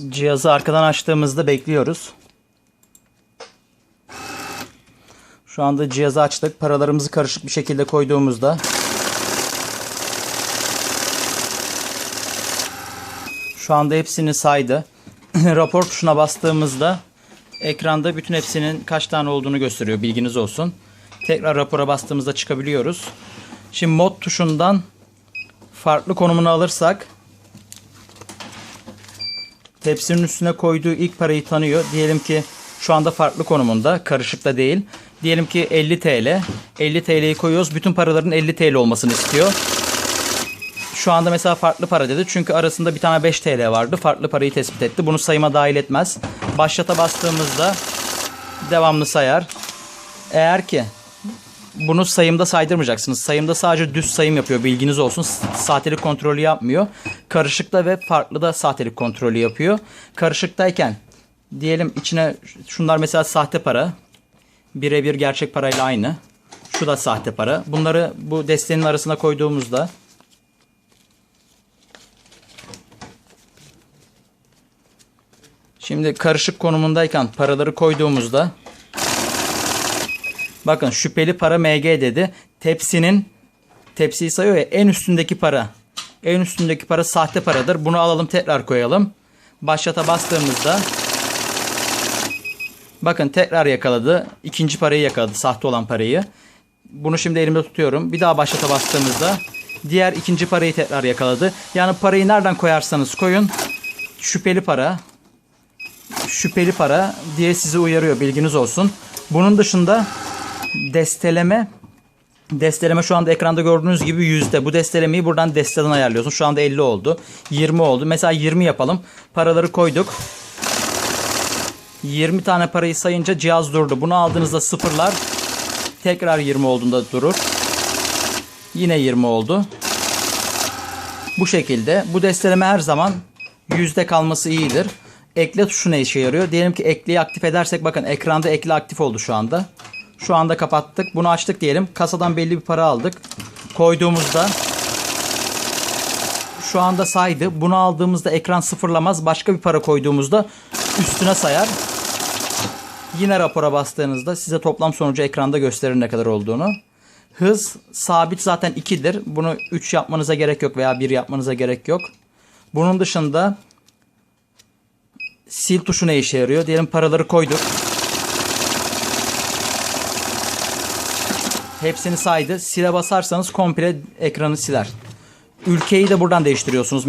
Cihazı arkadan açtığımızda bekliyoruz. Şu anda cihazı açtık. Paralarımızı karışık bir şekilde koyduğumuzda şu anda hepsini saydı. Rapor tuşuna bastığımızda ekranda bütün hepsinin kaç tane olduğunu gösteriyor. Bilginiz olsun. Tekrar rapora bastığımızda çıkabiliyoruz. Şimdi mod tuşundan farklı konumunu alırsak tepsinin üstüne koyduğu ilk parayı tanıyor. Diyelim ki şu anda farklı konumunda. Karışıkta değil. Diyelim ki 50 TL. 50 TL'yi koyuyoruz. Bütün paraların 50 TL olmasını istiyor. Şu anda mesela farklı para dedi. Çünkü arasında bir tane 5 TL vardı. Farklı parayı tespit etti. Bunu sayıma dahil etmez. Başlata bastığımızda devamlı sayar. Eğer ki bunu sayımda saydırmayacaksınız. Sayımda sadece düz sayım yapıyor. Bilginiz olsun. Sahtelik kontrolü yapmıyor. Karışıkta ve farklıda sahtelik kontrolü yapıyor. Karışıktayken diyelim içine şunlar mesela sahte para. Birebir gerçek parayla aynı. Şu da sahte para. Bunları bu destenin arasına koyduğumuzda şimdi karışık konumundayken paraları koyduğumuzda bakın şüpheli para MG dedi. Tepsiyi sayıyor ya, en üstündeki para. En üstündeki para sahte paradır. Bunu alalım tekrar koyalım. Başlata bastığımızda bakın tekrar yakaladı. İkinci parayı yakaladı. Sahte olan parayı. Bunu şimdi elimde tutuyorum. Bir daha başlata bastığımızda diğer ikinci parayı tekrar yakaladı. Yani parayı nereden koyarsanız koyun. Şüpheli para diye sizi uyarıyor. Bilginiz olsun. Bunun dışında desteleme şu anda ekranda gördüğünüz gibi %. Bu destelemeyi buradan desteden ayarlıyorsun. Şu anda 50 oldu. 20 oldu. Mesela 20 yapalım. Paraları koyduk. 20 tane parayı sayınca cihaz durdu. Bunu aldığınızda sıfırlar. Tekrar 20 olduğunda durur. Yine 20 oldu. Bu şekilde. Bu desteleme her zaman yüzde kalması iyidir. Ekle tuşu ne işe yarıyor? Diyelim ki ekleyi aktif edersek bakın ekranda ekle aktif oldu şu anda. Şu anda kapattık. Bunu açtık diyelim. Kasadan belli bir para aldık. Koyduğumuzda şu anda saydı. Bunu aldığımızda ekran sıfırlamaz. Başka bir para koyduğumuzda üstüne sayar. Yine rapora bastığınızda size toplam sonucu ekranda gösterir ne kadar olduğunu. Hız sabit zaten 2'dir. Bunu 3 yapmanıza gerek yok veya 1 yapmanıza gerek yok. Bunun dışında sil tuşu ne işe yarıyor? Diyelim paraları koyduk. Hepsini saydı. Sile basarsanız komple ekranı siler. Ülkeyi de buradan değiştiriyorsunuz.